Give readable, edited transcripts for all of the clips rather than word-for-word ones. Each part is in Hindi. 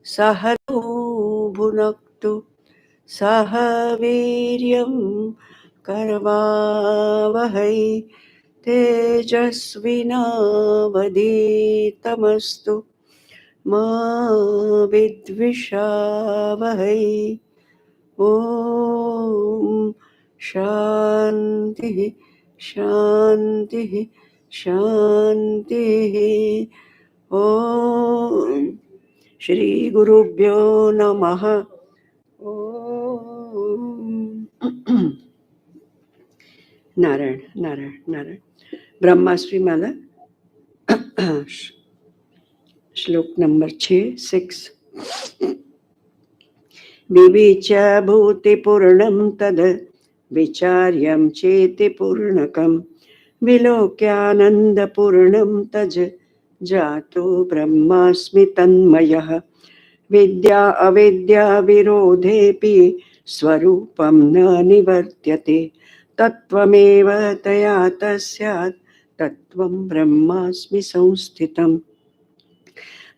सह नो भुनक्तु सह वीर्यं करवावहै तेजस्विनावधीतमस्तु मा विद्विषावहै। ॐ शान्तिः शान्तिः शान्तिः। ॐ श्रीगुरुभ्यो नमः। ॐ नारायण नारायण नारायण। ब्रह्माश्री माला श्लोक नंबर 6। विविच्य भूतिपूर्णं तद् विचार्यं चेति पूर्णकं विलोक्यानन्दपूर्णं तज जातो ब्रह्मास्मि तन्मयः। विद्या अविद्या विरोधेऽपि स्वरूपं न निवर्त्यते तत्त्वमेव तया तस्यात् तत्त्वं ब्रह्मास्मि संस्थितम्।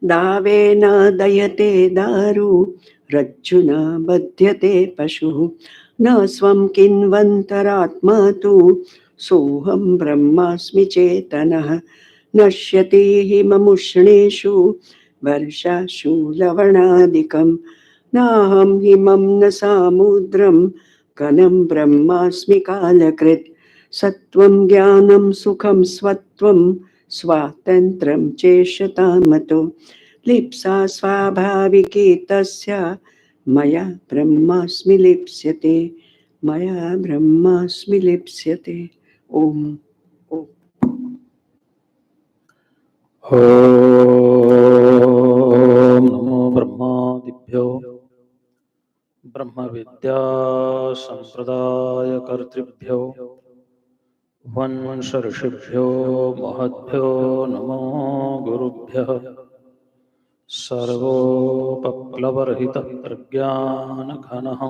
दावेन दयते दारु रज्जुना बध्यते पशुः न स्वं किन्वन्तरात्मा तु सोऽहं ब्रह्मास्मि चेतनः। नश्यति हिममुष्णेषु वर्षासु लवणादिकं नाहं हिमं न सामुद्रं घनं ब्रह्मास्मि कालकृत्। सत्वं ज्ञानं सुखं स्वत्वं स्वातन्त्र्यं चेष्टामतो लिप्सा स्वाभाविकी तस्य मया ब्रह्मास्मि लिप्स्यते मया ब्रह्मास्मि लिप्स्यते। ओम ओम। ओम नमो ब्रह्मादिभ्यो ब्रह्म विद्या संप्रदाय कर्तृभ्यो वंश ऋषिभ्यो महद्भ्यो नमो गुरुभ्यः। सर्वोपप्लवरहितः प्रज्ञानघनः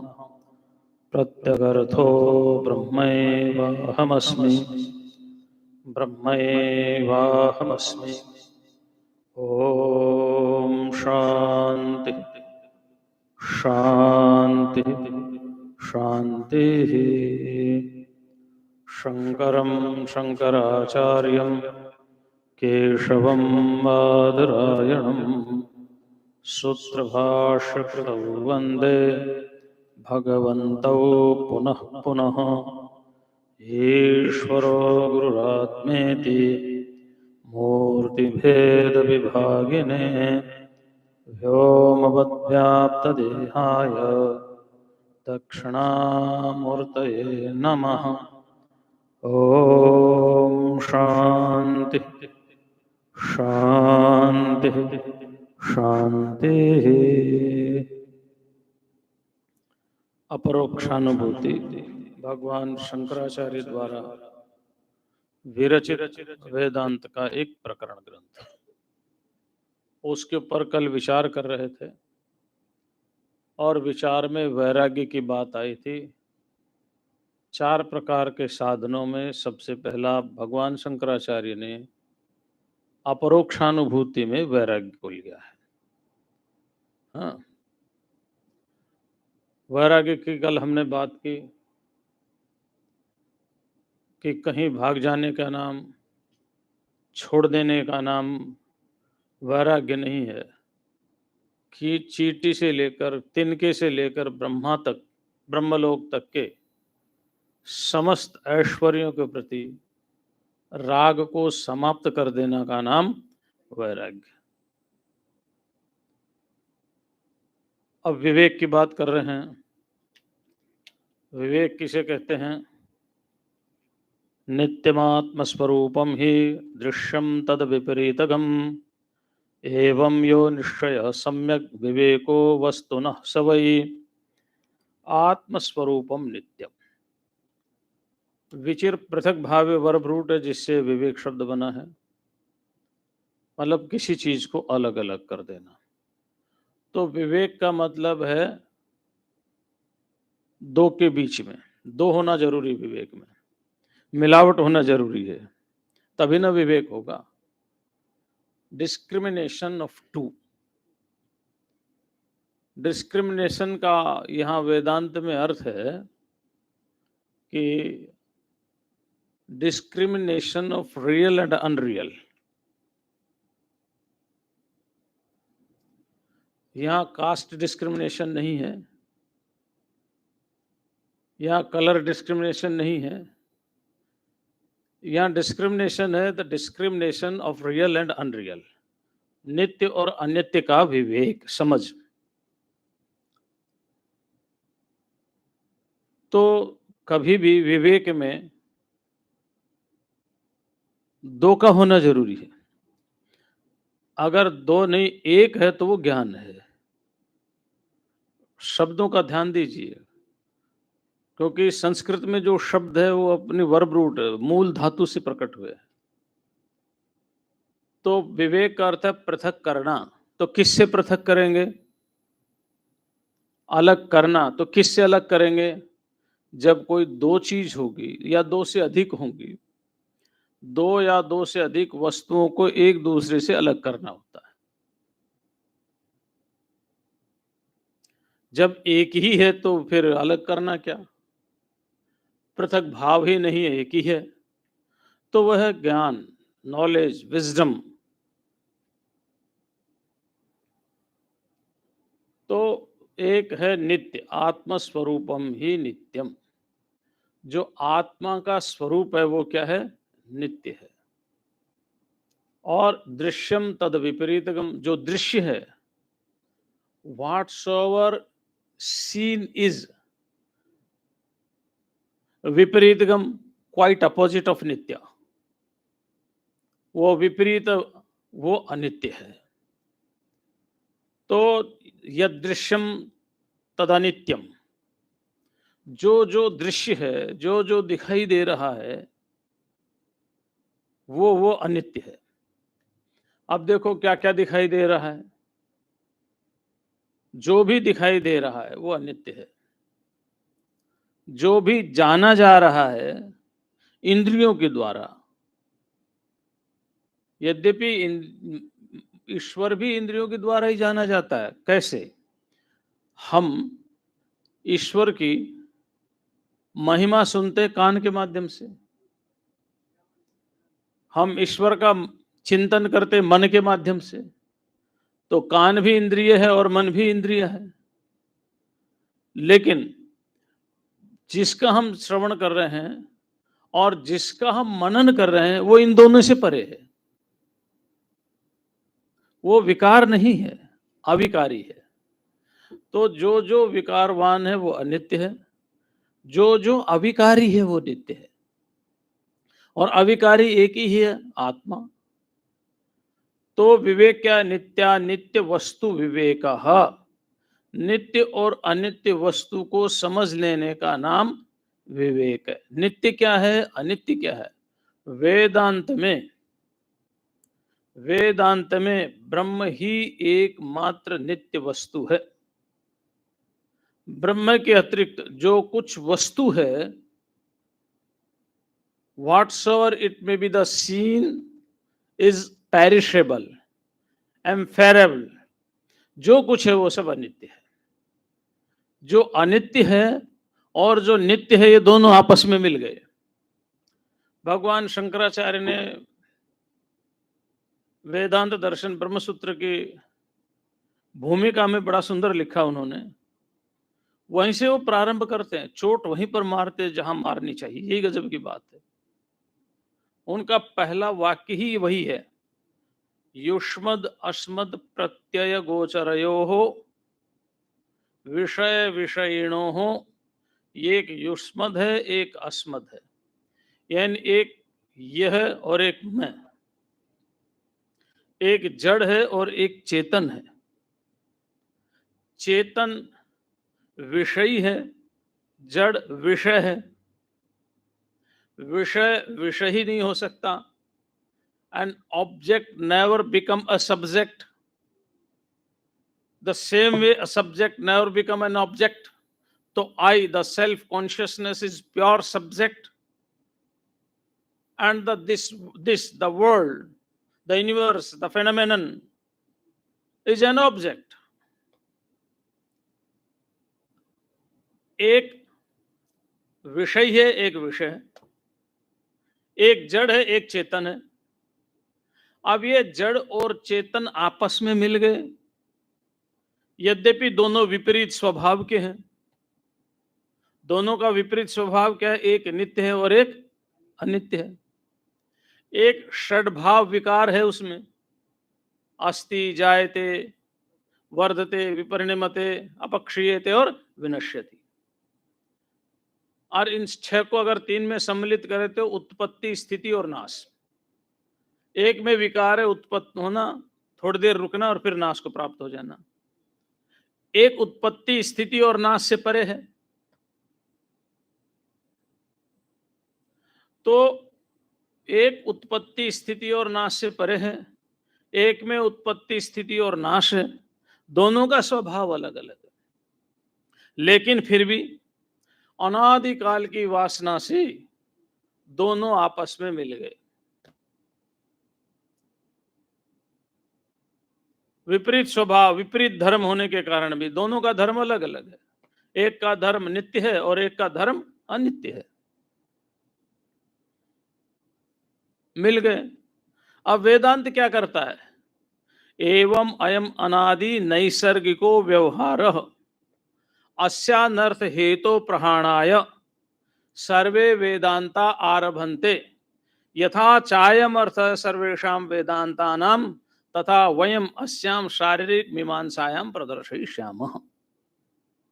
प्रत्यगर्थो ब्रह्मैवाहमस्मि ब्रह्मैवाहमस्मि। ओम शांति शांति शांति। शंकरं शंकराचार्यं केशवं बादरायणं सूत्रभाष्यकृतौ वन्दे भगवन्तौ पुनः पुनः। ईश्वरो गुरुरात्मेति मूर्तिभेदविभागिने व्योमवद्व्याप्तदेहाय दक्षिणामूर्तये नमः। ओम शांति शांति शांति। अपरोक्षानुभूति भगवान शंकराचार्य द्वारा विरचित वेदांत का एक प्रकरण ग्रंथ। उसके ऊपर कल विचार कर रहे थे और विचार में वैराग्य की बात आई थी। 4 प्रकार के साधनों में सबसे पहला भगवान शंकराचार्य ने अपरोक्षानुभूति में वैराग्य को लिया है। हाँ, वैराग्य की कल हमने बात की कि कहीं भाग जाने का नाम, छोड़ देने का नाम वैराग्य नहीं है कि चींटी से लेकर तिनके से लेकर ब्रह्मा तक, ब्रह्मलोक तक के समस्त ऐश्वर्यों के प्रति राग को समाप्त कर देना का नाम वैराग्य। अब विवेक की बात कर रहे हैं। विवेक किसे कहते हैं? नित्यमात्म स्वरूपम ही दृश्यम तद विपरीतगम एवं यो निश्चय सम्यक विवेको वस्तुनः स वै आत्मस्वरूपम नित्यम। विचिर पृथक भाव्य वर्बरूट है जिससे विवेक शब्द बना है, मतलब किसी चीज को अलग अलग कर देना। तो विवेक का मतलब है दो के बीच में, दो होना जरूरी। विवेक में मिलावट होना जरूरी है, तभी ना विवेक होगा। डिस्क्रिमिनेशन ऑफ टू, डिस्क्रिमिनेशन का यहाँ वेदांत में अर्थ है कि discrimination of real and unreal. यहाँ कास्ट डिस्क्रिमिनेशन नहीं है, यहाँ कलर डिस्क्रिमिनेशन नहीं है, यहाँ डिस्क्रिमिनेशन है the discrimination of real and unreal, नित्य और अनित्य का विवेक, समझ। तो कभी भी विवेक में दो का होना जरूरी है। अगर दो नहीं एक है तो वो ज्ञान है। शब्दों का ध्यान दीजिए, क्योंकि संस्कृत में जो शब्द है वो अपनी वर्ब रूट मूल धातु से प्रकट हुए। तो विवेक का अर्थ है पृथक करना। तो किससे पृथक करेंगे? अलग करना। तो किससे अलग करेंगे? जब कोई दो चीज होगी या दो से अधिक होंगी, दो या दो से अधिक वस्तुओं को एक दूसरे से अलग करना होता है। जब एक ही है तो फिर अलग करना क्या? पृथक भाव ही नहीं है, एक ही है। तो वह ज्ञान, नॉलेज, विजडम। तो एक है नित्य, आत्मस्वरूपम ही नित्यम। जो आत्मा का स्वरूप है वो क्या है? नित्य है। और दृश्यम तद विपरीतगम, जो दृश्य है, whatsoever seen is विपरीतगम, क्वाइट अपोजिट ऑफ नित्य। वो विपरीत, वो अनित्य है। तो यदृश्यम तदनित्यम, जो जो दृश्य है, जो जो दिखाई दे रहा है, वो अनित्य है। अब देखो क्या क्या दिखाई दे रहा है। जो भी दिखाई दे रहा है वो अनित्य है। जो भी जाना जा रहा है इंद्रियों के द्वारा, यद्यपि ईश्वर भी इंद्रियों के द्वारा ही जाना जाता है। कैसे? हम ईश्वर की महिमा सुनते कान के माध्यम से, हम ईश्वर का चिंतन करते मन के माध्यम से। तो कान भी इंद्रिय है और मन भी इंद्रिय है। लेकिन जिसका हम श्रवण कर रहे हैं और जिसका हम मनन कर रहे हैं वो इन दोनों से परे है। वो विकार नहीं है, अविकारी है। तो जो जो विकारवान है वो अनित्य है, जो जो अविकारी है वो नित्य है। और अविकारी एक ही है, आत्मा। तो विवेक क्या? नित्या नित्य वस्तु विवेक। नित्य और अनित्य वस्तु को समझ लेने का नाम विवेक है। नित्य क्या है, अनित्य क्या है? वेदांत में ब्रह्म ही एकमात्र नित्य वस्तु है। ब्रह्म के अतिरिक्त जो कुछ वस्तु है, whatsoever it may be the seen is perishable, एम्फेरेबल। जो कुछ है वो सब अनित्य है। जो अनित्य है और जो नित्य है ये दोनों आपस में मिल गए। भगवान शंकराचार्य ने वेदांत दर्शन ब्रह्मसूत्र की भूमिका में बड़ा सुंदर लिखा उन्होंने। वहीं से वो प्रारंभ करते हैं, चोट वहीं पर मारते जहां मारनी चाहिए। यही गजब की बात है। उनका पहला वाक्य ही वही है, युष्मद अस्मद प्रत्यय गोचरयोः विषय विषयिणोः। एक युष्मद है, एक अस्मद है, यानी एक यह और एक मैं, एक जड़ है और एक चेतन है। चेतन विषयी है, जड़ विषय है। विषय विषय ही नहीं हो सकता। An object never become a subject. The same way a subject never become an object. So I, the self consciousness, is pure subject, and the world, the universe, the phenomenon is an object. एक विषय है, एक विषय है, एक जड़ है, एक चेतन है। अब ये जड़ और चेतन आपस में मिल गए, यद्यपि दोनों विपरीत स्वभाव के हैं। दोनों का विपरीत स्वभाव क्या है? एक नित्य है और एक अनित्य है। एक षड्भाव विकार है उसमें, अस्ति, जायते, वर्धते, विपरिणमते, अपक्षीयते और विनश्यति। और इन छह को अगर तीन में सम्मिलित करें तो उत्पत्ति, स्थिति और नाश। एक में विकार है, उत्पन्न होना, थोड़ी देर रुकना और फिर नाश को प्राप्त हो जाना। एक उत्पत्ति, स्थिति और नाश से परे है। तो एक उत्पत्ति, स्थिति और नाश से परे है, एक में उत्पत्ति, स्थिति और नाश है। दोनों का स्वभाव अलग अलग है, लेकिन फिर भी अनादिकाल की वासना से दोनों आपस में मिल गए। विपरीत स्वभाव, विपरीत धर्म होने के कारण भी दोनों का धर्म अलग अलग है। एक का धर्म नित्य है और एक का धर्म अनित्य है, मिल गए। अब वेदांत क्या करता है? एवं अयम अनादि नैसर्गिको व्यवहारः अस्यानर्थ हेतो प्रहाणाय सर्वे वेदांता आरभन्ते यथा चायम अर्थ सर्वेषां वेदांतानां तथा वयम अस्याम शारीरिक मीमांसायाम प्रदर्शयिष्यामः।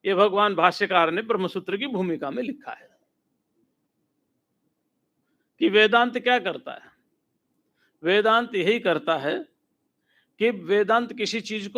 ये भगवान भाष्यकार ने ब्रह्मसूत्र की भूमिका में लिखा है कि वेदांत क्या करता है। वेदांत यही करता है कि वेदांत किसी चीज को